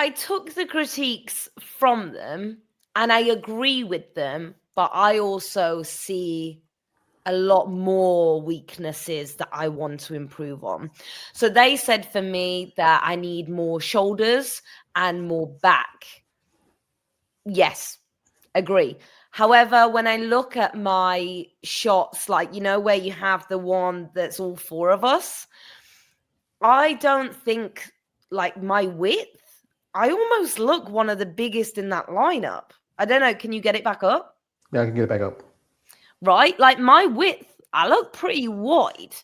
I took the critiques from them and I agree with them, but I also see a lot more weaknesses that I want to improve on. So they said for me that I need more shoulders and more back. Yes, agree. However, when I look at my shots, like, where you have the one that's all four of us, I don't think, like, my width, I almost look one of the biggest in that lineup. I don't know. Can you get it back up? Yeah, I can get it back up. Right? Like my width, I look pretty wide.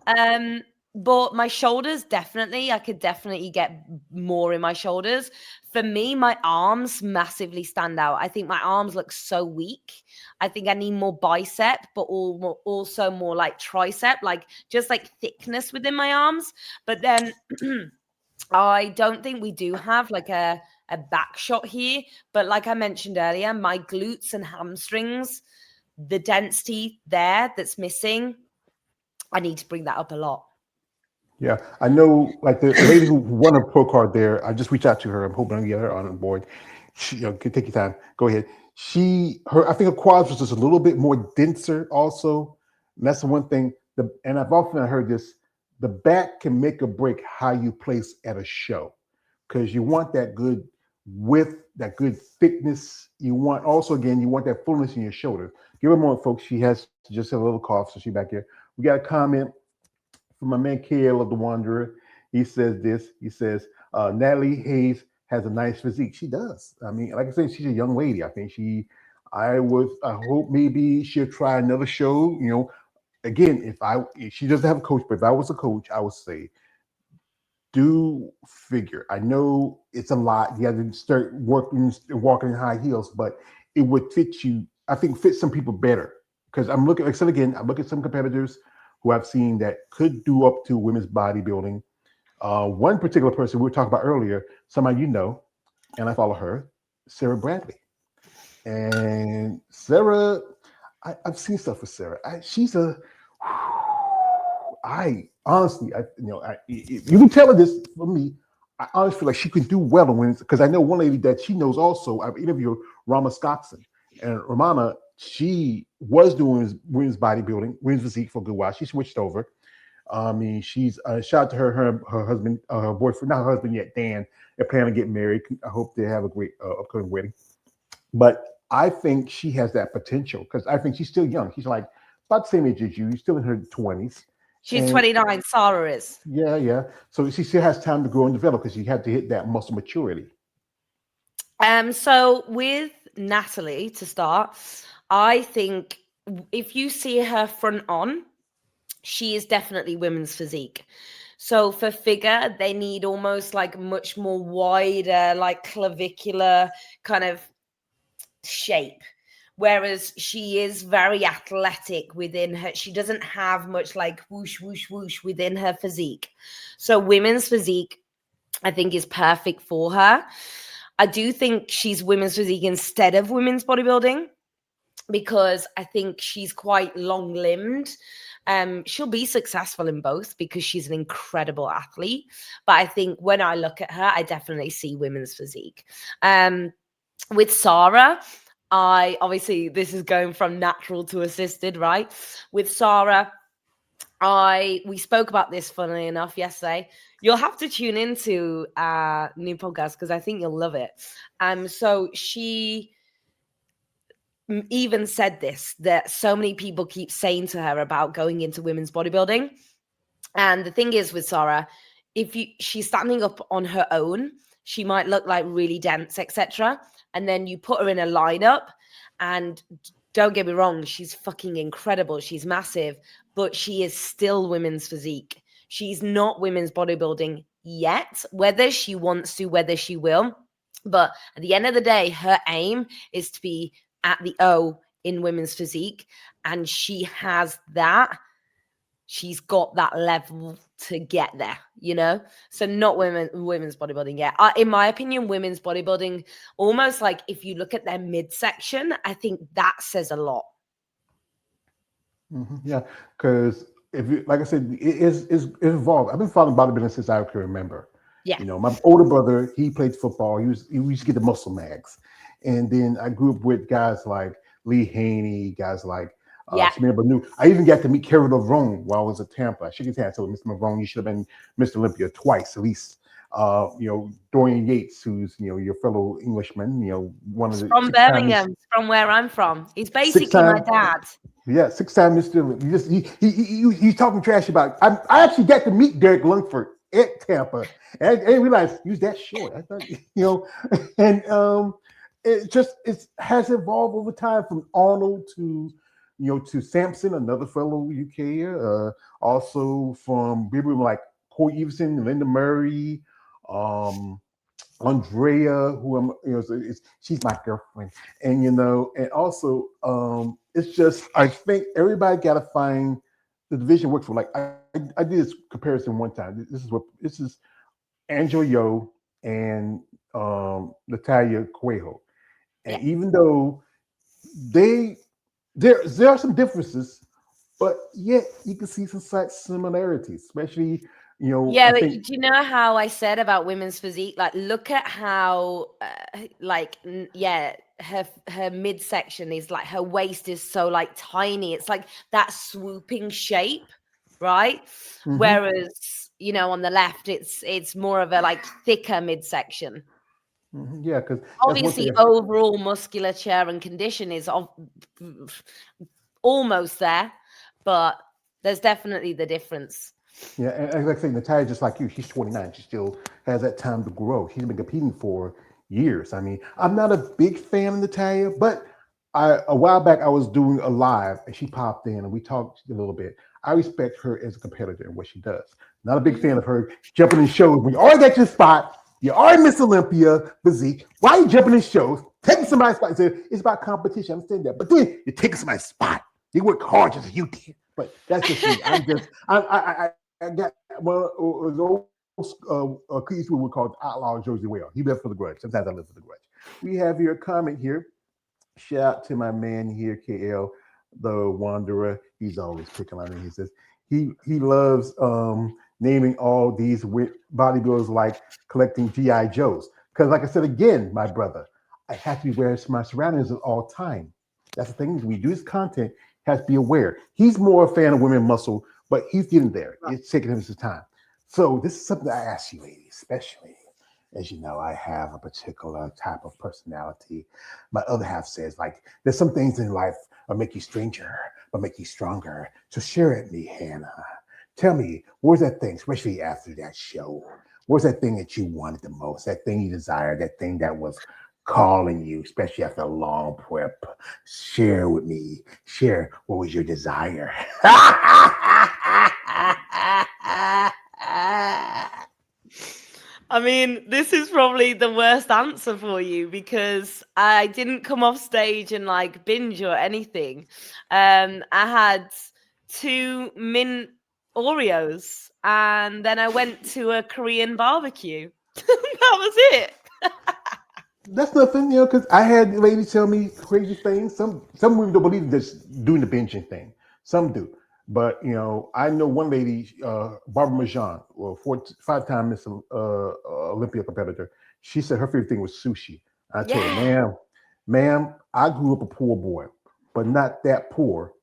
Um, but my shoulders, definitely, I could definitely get more in my shoulders. For me, my arms massively stand out. I think my arms look so weak. I think I need more bicep, but also more like tricep, like just like thickness within my arms. But then I don't think we do have like a back shot here. But like I mentioned earlier, my glutes and hamstrings, the density there that's missing, I need to bring that up a lot. Yeah, I know. Like the lady who won a pro card there, I just reached out to her. I'm hoping I get her on board. She, can take your time. Go ahead. I think her quads was just a little bit more denser, also. And that's the one thing. And I've often heard this: the back can make or break how you place at a show, because you want that good width, that good thickness. You want also again, you want that fullness in your shoulder. Give her a moment, folks. She has just a little cough, so she's back here. We got a comment from my man KL of the Wanderer. He says this. He says, Natalie Hayes has a nice physique. She does. I mean, like I said, she's a young lady. I think I hope maybe she'll try another show. Again, if she doesn't have a coach, but if I was a coach, I would say, do figure. I know it's a lot. You have to start walking in high heels, but it would fit you. I think fit some people better, because I'm looking. Like I said again, I look at some competitors who I've seen that could do up to women's bodybuilding. One particular person we were talking about earlier, somebody and I follow her, Sarah Bradley. And Sarah, I've seen stuff with Sarah. She's a, I honestly, if you can tell her this for me. I honestly feel like she can do well in women's, because I know one lady that she knows also. I've interviewed Rama Scottson, and Ramana, she was doing women's bodybuilding, women's physique for a good while. She switched over. I mean, she's shout out to her husband, her boyfriend, not her husband yet, Dan. They're planning to get married. I hope they have a great upcoming wedding. But I think she has that potential, because I think she's still young. She's like about the same age as you. She's still in her 20s. She's And 29, Sarah is. yeah, yeah. So she still has time to grow and develop, because she had to hit that muscle maturity. So with Natalie to start, I think if you see her front on, she is definitely women's physique. So for figure, they need almost like much more wider, like clavicular kind of shape. Whereas she is very athletic within her. She doesn't have much like whoosh, whoosh, whoosh within her physique. So women's physique, I think, is perfect for her. I do think she's women's physique instead of women's bodybuilding, because I think she's quite long limbed. She'll be successful in both because she's an incredible athlete. But I think when I look at her, I definitely see women's physique. With Sarah, obviously this is going from natural to assisted, right? With Sarah, we spoke about this funnily enough yesterday. You'll have to tune into new podcast because I think you'll love it. So she even said this, that so many people keep saying to her about going into women's bodybuilding. And the thing is with Sarah, she's standing up on her own, she might look like really dense, etc. And then you put her in a lineup, and don't get me wrong, she's fucking incredible. She's massive, but she is still women's physique. She's not women's bodybuilding yet, whether she wants to, whether she will. But at the end of the day, her aim is to be at the O in women's physique. And she has that. She's got that level to get there, So not women's bodybuilding yet. In my opinion, women's bodybuilding, almost like if you look at their midsection, I think that says a lot. Mm-hmm. Yeah, because if you, like I said, it's evolved. I've been following bodybuilding since I can remember. Yeah. My older brother, he played football. He used to get the muscle mags, and then I grew up with guys like Lee Haney, guys like Yeah. Samir Banu. I even got to meet Kerry Laverne while I was at Tampa. I shook his hand. I told Mr. Laverne, you should have been Mr. Olympia twice at least. Dorian Yates, who's your fellow Englishman, one of He's the from 6 time Birmingham, from where I'm from. He's six basically my time dad. yeah, 6 time Mr. Olympia. He's talking trash about. I actually got to meet Derek Lungford at Tampa, and I didn't realize he was that short. I thought and it has evolved over time from Arnold to Sampson, another fellow UK, also from people like Corey Everson, Linda Murray, um, Andrea, who I'm, she's my girlfriend, and also it's just I think everybody got to find the division works for. Like I did this comparison one time. This is Angel Yo and Natalia Cuejo, Yeah. and even though they there are some differences, but yet you can see some slight similarities, especially Yeah, I but think. do you know how I said about women's physique? Like, look at how, yeah, her midsection is like her waist is so like tiny. It's like that swooping shape, right? Mhm. Whereas, on the left, it's more of a like thicker midsection. Yeah, because that's one Obviously, thing. overall musculature and condition is almost there, but there's definitely the difference. Yeah, and like I say, Natalia, just like you, she's 29. She still has that time to grow. She's been competing for years. I mean, I'm not a big fan of Natalia, but a while back I was doing a live and she popped in and we talked a little bit. I respect her as a competitor and what she does. Not a big fan Mhm. of her jumping in shows. When you already got your spot, you already Miss Olympia physique. Why are you jumping in shows? Taking somebody's spot. It's about competition. I understand that. But then you're taking somebody's spot. You work hard just as you did. But that's just me. I got it was old Clint Eastwood would call Outlaw Josie Whale. He lived for the grudge. Sometimes I live for the grudge. We have here a comment here. Shout out to my man here, KL, the Wanderer. He's always picking on me. He says he loves naming all these bodybuilders like collecting GI Joes. Because, like I said again, my brother, I have to be aware of my surroundings at all time. That's the thing. We do this content, has to be aware. He's more a fan of women muscle, but he's getting there. It's taking him some time. So this is something I ask you, ladies, especially as you know, I have a particular type of personality. My other half says, like, there's some things in life that make you stranger, but make you stronger. So share it with me, Hannah. Tell me, where's that thing, especially after that show? Where's that thing that you wanted the most? That thing you desired, that thing that was calling you, especially after a long prep. Share with me. Share what was your desire. I mean, this is probably the worst answer for you because I didn't come off stage and like binge or anything. I had 2 mint Oreos and then I went to a Korean barbecue. That was it. That's nothing, because I had ladies tell me crazy things. Some women don't believe in this doing the binging thing. Some do. But I know one lady, Barbara Majan, well, 5 time Miss Olympia competitor. She said her favorite thing was sushi. I told her, Yeah. ma'am, I grew up a poor boy, but not that poor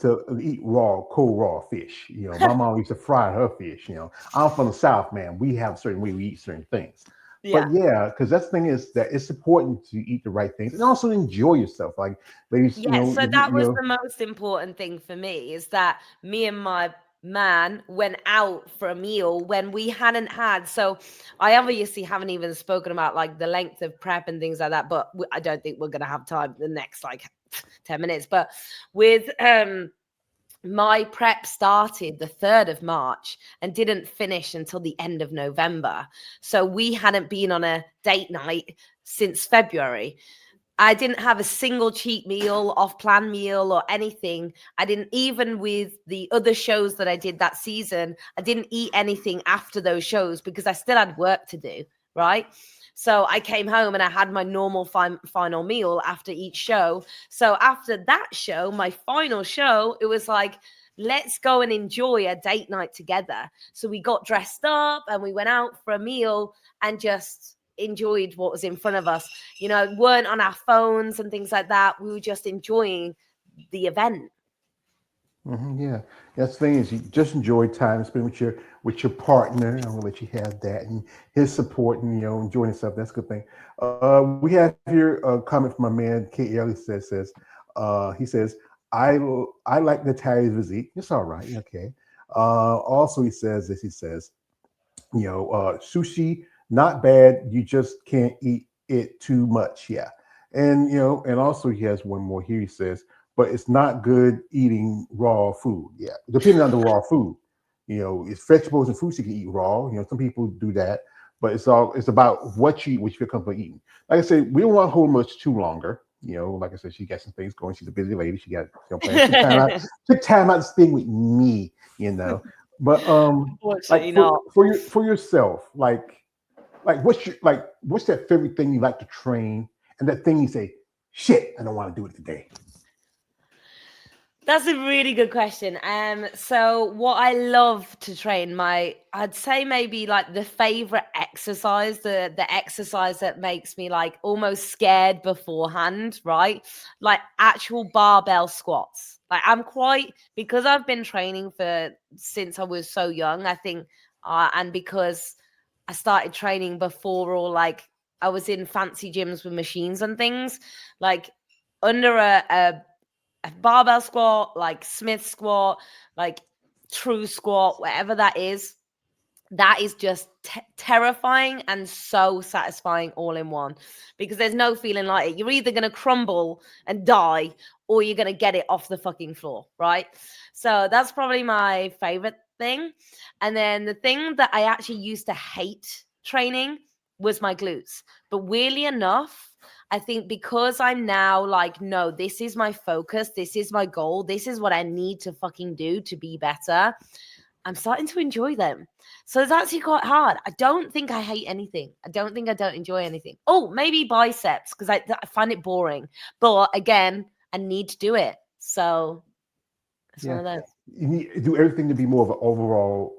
to eat cold raw fish. My mom used to fry her fish. I'm from the South, man. We have a certain way we eat certain things. Yeah. But yeah, because that's the thing is that it's important to eat the right things and also enjoy yourself. Like ladies, Yeah, so that was you the most important thing for me is that me and my man went out for a meal when we hadn't had. So I obviously haven't even spoken about like the length of prep and things like that, but I don't think we're going to have time the next like 10 minutes. But with my prep started the 3rd of March and didn't finish until the end of November. So we hadn't been on a date night since February. I didn't have a single cheat meal, off-plan meal or anything. I didn't, even with the other shows that I did that season, I didn't eat anything after those shows because I still had work to do, right? So I came home and I had my normal final meal after each show. So after that show, my final show, it was like, let's go and enjoy a date night together. So we got dressed up and we went out for a meal and just enjoyed what was in front of us. Weren't on our phones and things like that. We were just enjoying the event. Yeah, that's the thing is you just enjoy time spent with your partner. I'm gonna let you have that and his support and enjoying stuff. That's a good thing. We have here a comment from my man K. L. He says I like Natalia's physique. It's all right, okay. Also, he says sushi not bad. You just can't eat it too much. Yeah, and and also he has one more here. He says, but it's not good eating raw food. Yeah, depending on the raw food. It's vegetables and fruits you can eat raw. Some people do that, but it's about what you eat, what you feel comfortable eating. Like I said, we don't want to hold much too longer. Like I said, she got some things going. She's a busy lady. She got plans. Took time out to spend with me. But like Unfortunately not. for yourself, like what's that favorite thing you like to train, and that thing you say, shit, I don't want to do it today. That's a really good question. So what I love to train, I'd say maybe like the favorite exercise, the exercise that makes me like almost scared beforehand, right? Like actual barbell squats. Like because I've been training for since I was so young, I think, and because I started training before, or like I was in fancy gyms with machines and things, like under a barbell squat, like Smith squat, like true squat, whatever that is just terrifying and so satisfying all in one, because there's no feeling like it. You're either going to crumble and die, or you're going to get it off the fucking floor, right? So that's probably my favorite thing. And then the thing that I actually used to hate training was my glutes. But weirdly enough, I think because I'm now like, no, this is my focus, this is my goal, this is what I need to fucking do to be better, I'm starting to enjoy them. So it's actually quite hard. I don't think I hate anything. I don't think I don't enjoy anything. Oh, maybe biceps, because I find it boring. But again, I need to do it. So it's one Yeah, of those. you need to do everything to be more of an overall,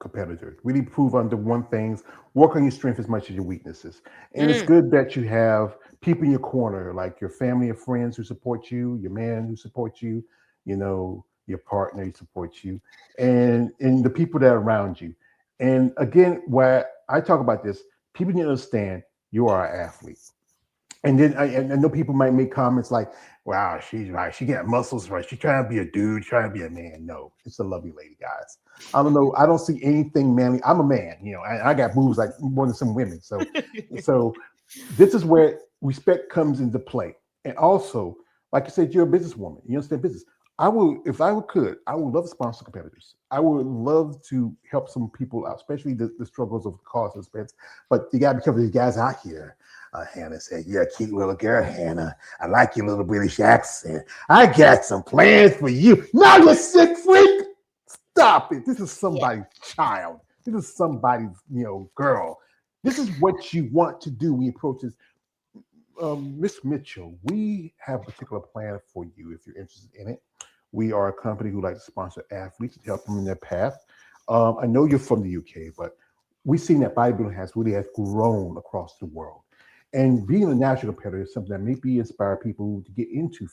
competitor. Really prove on the one things. Work on your strength as much as your weaknesses. And it's Mm, good that you have people in your corner, like your family or friends who support you, your man who supports you, your partner who supports you, and the people that are around you. And again, why I talk about this, people need to understand you are an athlete. And then I know people might make comments like, "Wow, she's right. She got muscles, right? She's trying to be a dude, trying to be a man." No, it's a lovely lady, guys. I don't know. I don't see anything manly. I'm a man, I got boobs like more than some women. So this is where respect comes into play. And also, like you said, you're a businesswoman. You understand business. I will, if I could, I would love to sponsor competitors. I would love to help some people out, especially the struggles of cost and expense. But you got to be careful. These guys out here. Hannah said, "You're a cute little girl, Hannah. I like your little British accent. I got some plans for you." No, you sick freak. Stop it. This is yeah. somebody's child. This is somebody's, girl. This is what you want to do when you approach this. Miss Mitchell, we have a particular plan for you if you're interested in it. We are a company who likes to sponsor athletes to help them in their path. I know you're from the UK, but we've seen that bodybuilding has grown across the world. And being a national competitor is something that maybe inspire people to get into